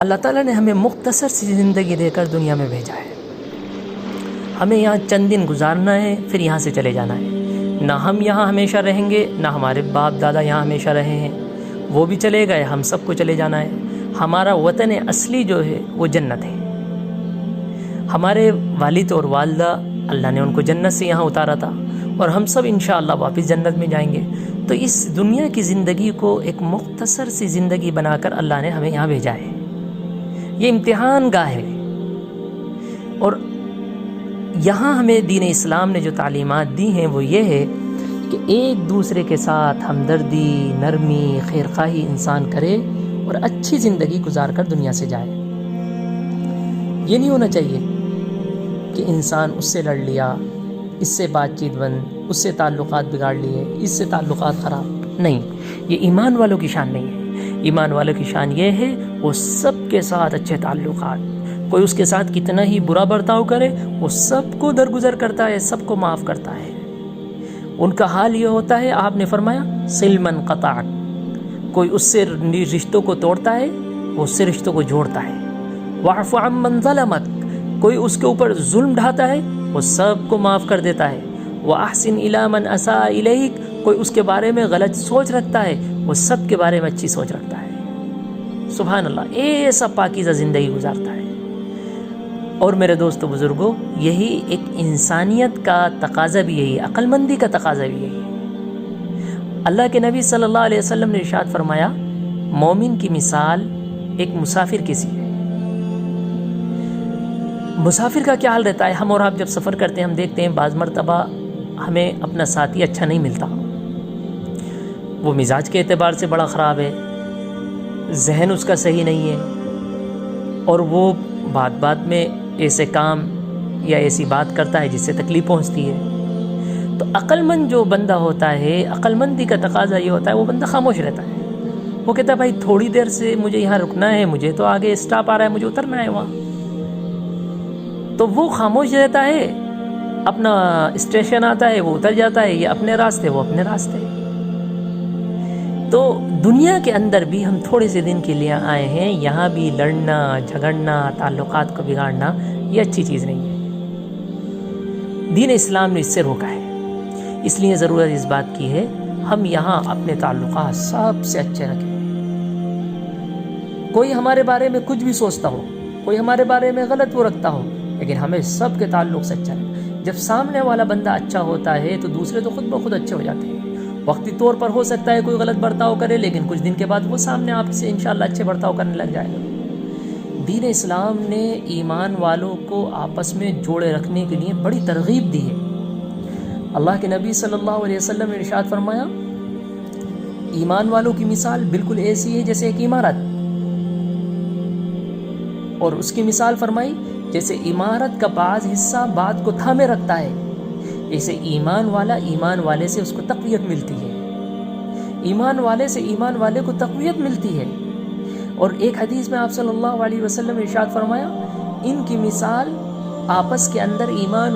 اللہ تعالیٰ نے ہمیں مختصر سی زندگی دے کر دنیا میں بھیجا ہے. ہمیں یہاں چند دن گزارنا ہے، پھر یہاں سے چلے جانا ہے. نہ ہم یہاں ہمیشہ رہیں گے، نہ ہمارے باپ دادا یہاں ہمیشہ رہے ہیں، وہ بھی چلے گئے، ہم سب کو چلے جانا ہے. ہمارا وطن اصلی جو ہے وہ جنت ہے. ہمارے والد اور والدہ اللہ نے ان کو جنت سے یہاں اتارا تھا، اور ہم سب انشاءاللہ واپس جنت میں جائیں گے. تو اس دنیا کی زندگی کو ایک مختصر سی زندگی بنا کر اللہ نے ہمیں یہاں بھیجا ہے. یہ امتحان گاہ ہے، اور یہاں ہمیں دین اسلام نے جو تعلیمات دی ہیں وہ یہ ہے کہ ایک دوسرے کے ساتھ ہمدردی، نرمی، خیرخواہی انسان کرے اور اچھی زندگی گزار کر دنیا سے جائے. یہ نہیں ہونا چاہیے کہ انسان اس سے لڑ لیا، اس سے بات چیت بند، اس سے تعلقات بگاڑ لیے، اس سے تعلقات خراب. نہیں، یہ ایمان والوں کی شان نہیں ہے. ایمان والوں کی شان یہ ہے وہ سب کے ساتھ اچھے تعلقات. کوئی اس کے ساتھ کتنا ہی برا برتاؤ کرے وہ سب کو درگزر کرتا ہے، سب کو معاف کرتا ہے. ان کا حال یہ ہوتا ہے، آپ نے فرمایا صل من قطعک. کوئی اس سے رشتوں کو توڑتا ہے وہ اس سے رشتوں کو جوڑتا ہے. واعف عن من ظلمک. کوئی اس کے اوپر ظلم ڈھاتا ہے وہ سب کو معاف کر دیتا ہے. واحسن الی من اساء الیک. کوئی اس کے بارے میں غلط سوچ رکھتا ہے وہ سب کے بارے میں اچھی سوچ رکھتا ہے. سبحان اللہ، ایسا پاکیزہ زندگی گزارتا ہے. اور میرے دوستو بزرگوں، یہی ایک انسانیت کا تقاضا بھی یہی ہے، عقل مندی کا تقاضا بھی یہی ہے. اللہ کے نبی صلی اللہ علیہ وسلم نے ارشاد فرمایا، مومن کی مثال ایک مسافر کی سی ہے. مسافر کا کیا حال رہتا ہے؟ ہم اور آپ جب سفر کرتے ہیں ہم دیکھتے ہیں بعض مرتبہ ہمیں اپنا ساتھی اچھا نہیں ملتا. وہ مزاج کے اعتبار سے بڑا خراب ہے، ذہن اس کا صحیح نہیں ہے، اور وہ بات بات میں ایسے کام یا ایسی بات کرتا ہے جس سے تکلیف پہنچتی ہے. تو عقل مند جو بندہ ہوتا ہے، عقل مندی کا تقاضا یہ ہوتا ہے وہ بندہ خاموش رہتا ہے. وہ کہتا ہے بھائی تھوڑی دیر سے مجھے یہاں رکنا ہے، مجھے تو آگے اسٹاپ آ رہا ہے، مجھے اترنا ہے وہاں. تو وہ خاموش رہتا ہے، اپنا اسٹیشن آتا ہے وہ اتر جاتا ہے، یا اپنے راستے وہ اپنے راستے. تو دنیا کے اندر بھی ہم تھوڑے سے دن کے لیے آئے ہیں، یہاں بھی لڑنا، جھگڑنا، تعلقات کو بگاڑنا یہ اچھی چیز نہیں ہے. دین اسلام نے اس سے روکا ہے. اس لیے ضرورت اس بات کی ہے ہم یہاں اپنے تعلقات سب سے اچھے رکھیں. کوئی ہمارے بارے میں کچھ بھی سوچتا ہو، کوئی ہمارے بارے میں غلط وہ رکھتا ہو، لیکن ہمیں سب کے تعلق سے اچھا رکھیں. جب سامنے والا بندہ اچھا ہوتا ہے تو دوسرے تو خود بخود اچھے ہو جاتے ہیں. وقتی طور پر ہو سکتا ہے کوئی غلط برتاؤ کرے، لیکن کچھ دن کے بعد وہ سامنے آپ سے انشاءاللہ اچھے برتاؤ کرنے لگ جائے گا. دین اسلام نے ایمان والوں کو آپس میں جوڑے رکھنے کے لیے بڑی ترغیب دی ہے. اللہ کے نبی صلی اللہ علیہ وسلم نے ارشاد فرمایا، ایمان والوں کی مثال بالکل ایسی ہے جیسے ایک عمارت. اور اس کی مثال فرمائی جیسے عمارت کا بعض حصہ بعض کو تھامے رکھتا ہے، ایسے ایمان والا ایمان والے سے اس کو تقویت ملتی ہے. ایمان والے سے ایمان والے کو تقویت ملتی ہے. اور ایک حدیث میں آپ صلی اللہ علیہ وسلم نے ارشاد فرمایا، ان کی مثال آپس کے اندر ایمان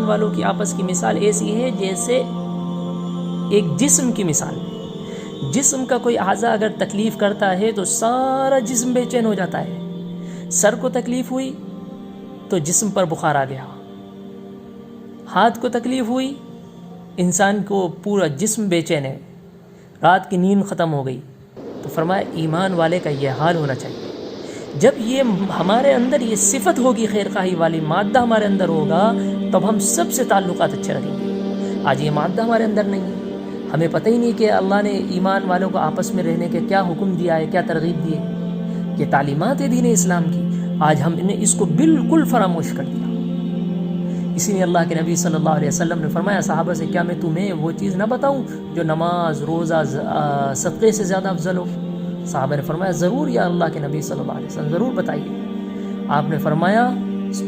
والوں کی آپس کی مثال ایسی ہے جیسے ایک جسم کی مثال. جسم کا کوئی اعضا اگر تکلیف کرتا ہے تو سارا جسم بے چین ہو جاتا ہے. سر کو تکلیف ہوئی تو جسم پر بخار آ گیا، ہاتھ کو تکلیف ہوئی انسان کو پورا جسم بے چین ہے، رات کی نیند ختم ہو گئی. تو فرمایا ایمان والے کا یہ حال ہونا چاہیے. جب یہ ہمارے اندر یہ صفت ہوگی، خیرخواہی والی مادہ ہمارے اندر ہوگا، تب ہم سب سے تعلقات اچھے رکھیں گے. آج یہ مادہ ہمارے اندر نہیں ہے، ہمیں پتہ ہی نہیں کہ اللہ نے ایمان والوں کو آپس میں رہنے کے کیا حکم دیا ہے، کیا ترغیب دی ہے. یہ تعلیمات ہے دین اسلام کی، آج ہم نے اس کو بالکل فراموش کر دیا. اسی لیے اللہ کے نبی صلی اللہ علیہ وسلم نے فرمایا صحابہ سے، کیا میں تمہیں وہ چیز نہ بتاؤں جو نماز، روزہ، صدقے سے زیادہ افضل ہو؟ صحابہ نے فرمایا ضرور یا اللہ کے نبی صلی اللہ علیہ وسلم، ضرور بتائیے. آپ نے فرمایا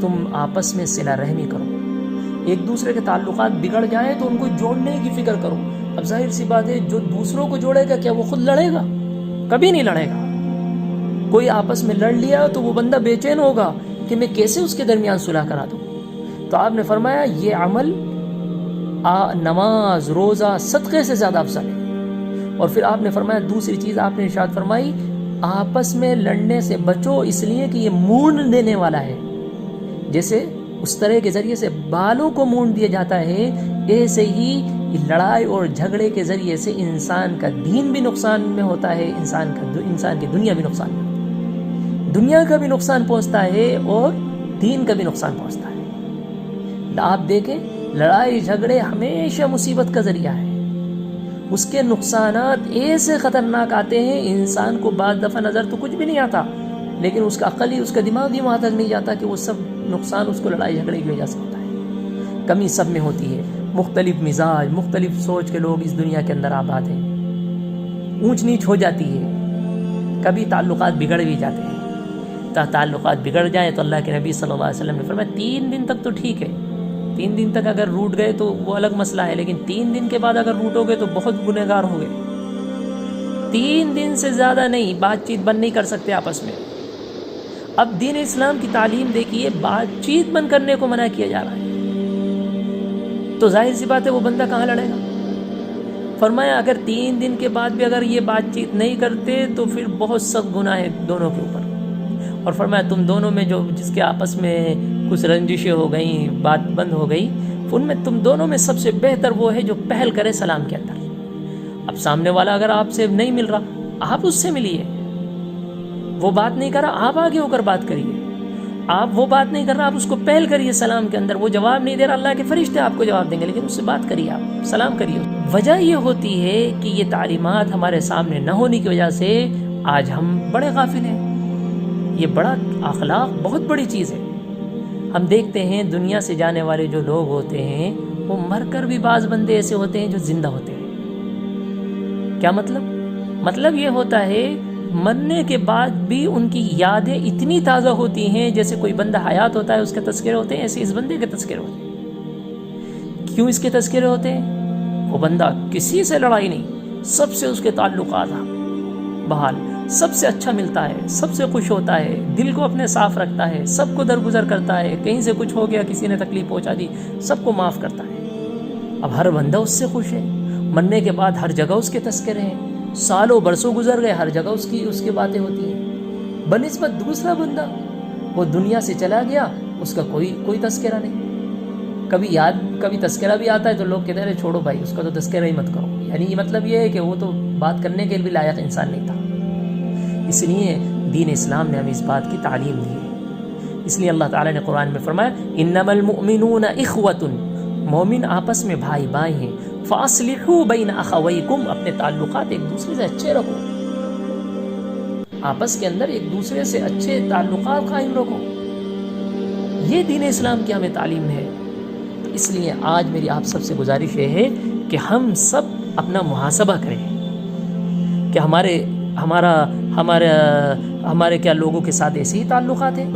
تم آپس میں صلہ رحمی کرو. ایک دوسرے کے تعلقات بگڑ جائیں تو ان کو جوڑنے کی فکر کرو. اب ظاہر سی بات ہے جو دوسروں کو جوڑے گا کیا وہ خود لڑے گا؟ کبھی نہیں لڑے گا. کوئی آپس میں لڑ لیا تو وہ بندہ بے چین ہوگا کہ میں کیسے اس کے درمیان صلح کرا دوں. تو آپ نے فرمایا یہ عمل نماز، روزہ، صدقے سے زیادہ افضل ہے. اور پھر آپ نے فرمایا دوسری چیز آپ نے ارشاد فرمائی، آپس میں لڑنے سے بچو، اس لیے کہ یہ مونڈ دینے والا ہے۔ جیسے اس طرح کے ذریعے سے بالوں کو مونڈ دیا جاتا ہے، ایسے ہی لڑائی اور جھگڑے کے ذریعے سے انسان کا دین بھی نقصان میں ہوتا ہے، انسان کی دنیا بھی نقصان میں ہوتی ہے، دنیا کا بھی نقصان پہنچتا ہے اور دین کا بھی نقصان پہنچتا ہے۔ آپ دیکھیں، لڑائی جھگڑے ہمیشہ مصیبت کا ذریعہ ہے، اس کے نقصانات ایسے خطرناک آتے ہیں، انسان کو بعض دفعہ نظر تو کچھ بھی نہیں آتا، لیکن اس کا عقل ہی، اس کا دماغ بھی وہاں تک نہیں جاتا کہ وہ سب نقصان اس کو لڑائی جھگڑے کی وجہ سے ہوتا ہے۔ کمی سب میں ہوتی ہے، مختلف مزاج، مختلف سوچ کے لوگ اس دنیا کے اندر آباد ہیں، اونچ نیچ ہو جاتی ہے، کبھی تعلقات بگڑ بھی جاتے ہیں۔ تعلقات بگڑ جائیں تو اللہ کے نبی صلی اللہ علیہ وسلم نے فرمایا 3 دن تک تو ٹھیک ہے، 3 دن تک اگر روٹ گئے تو وہ الگ مسئلہ ہے، لیکن 3 دن کے بعد اگر روٹو گے تو بہت گنہگار ہو گئے۔ 3 دن سے زیادہ نہیں، بات چیت بند نہیں کر سکتے آپس میں۔ اب دین اسلام کی تعلیم دیکھیے، بات چیت بند کرنے کو منع کیا جا رہا ہے، تو ظاہر سی بات ہے وہ بندہ کہاں لڑے گا؟ فرمایا اگر 3 دن کے بعد بھی اگر یہ بات چیت نہیں کرتے تو پھر بہت سخت گناہ ہے دونوں کے اوپر، اور فرمایا تم دونوں میں جس کے آپس میں کچھ رنجشیں ہو گئیں، بات بند ہو گئی، ان میں تم دونوں میں سب سے بہتر وہ ہے جو پہل کرے سلام کے اندر۔ اب سامنے والا اگر آپ سے نہیں مل رہا، آپ اس سے ملیے، وہ بات نہیں کر رہا، آپ آگے ہو کر بات کریے، آپ وہ بات نہیں کر رہا، آپ اس کو پہل کریے سلام کے اندر، وہ جواب نہیں دے رہا، اللہ کے فرشتے آپ کو جواب دیں گے، لیکن اس سے بات کریے، آپ سلام کریے۔ وجہ یہ ہوتی ہے کہ یہ تعلیمات ہمارے سامنے نہ ہونے کی وجہ سے آج ہم بڑے غافل ہیں۔ یہ بڑا اخلاق بہت بڑی چیز ہے۔ ہم دیکھتے ہیں دنیا سے جانے والے جو لوگ ہوتے ہیں، وہ مر کر بھی بعض بندے ایسے ہوتے ہیں جو زندہ ہوتے ہیں۔ کیا مطلب یہ ہوتا ہے مرنے کے بعد بھی ان کی یادیں اتنی تازہ ہوتی ہیں، جیسے کوئی بندہ حیات ہوتا ہے اس کے تذکرے ہوتے ہیں، ایسے اس بندے کے تذکرے ہوتے ہیں۔ کیوں اس کے تذکرے ہوتے ہیں؟ وہ بندہ کسی سے لڑائی نہیں، سب سے اس کے تعلقات بحال، سب سے اچھا ملتا ہے، سب سے خوش ہوتا ہے، دل کو اپنے صاف رکھتا ہے، سب کو درگزر کرتا ہے، کہیں سے کچھ ہو گیا، کسی نے تکلیف پہنچا دی، سب کو معاف کرتا ہے۔ اب ہر بندہ اس سے خوش ہے، مرنے کے بعد ہر جگہ اس کے تذکرے ہیں، سالوں برسوں گزر گئے، ہر جگہ اس کی باتیں ہوتی ہیں، بنسبت دوسرا بندہ وہ دنیا سے چلا گیا، اس کا کوئی تذکرہ نہیں۔ کبھی تذکرہ بھی آتا ہے تو لوگ کہتے ہیں چھوڑو بھائی، اس کا تو تذکرہ ہی مت کرو، یعنی یہ مطلب یہ ہے کہ وہ تو بات کرنے کے بھی لائق انسان نہیں تھا۔ اس لیے دین اسلام نے ہمیں اس بات کی تعلیم دی ہے۔ اس لیے اللہ تعالیٰ نے قرآن میں فرمایا انما المؤمنون اخوۃ، مومن آپس میں بھائی بھائی ہیں، فاصلحوا بین اخویکم، اپنے تعلقات ایک دوسرے سے اچھے رکھو، آپس کے اندر ایک دوسرے سے اچھے تعلقات قائم رکھو۔ یہ دین اسلام کی ہمیں تعلیم ہے۔ اس لیے آج میری آپ سب سے گزارش یہ ہے کہ ہم سب اپنا محاسبہ کریں کہ ہمارے کیا لوگوں کے ساتھ ایسے ہی تعلقات ہیں،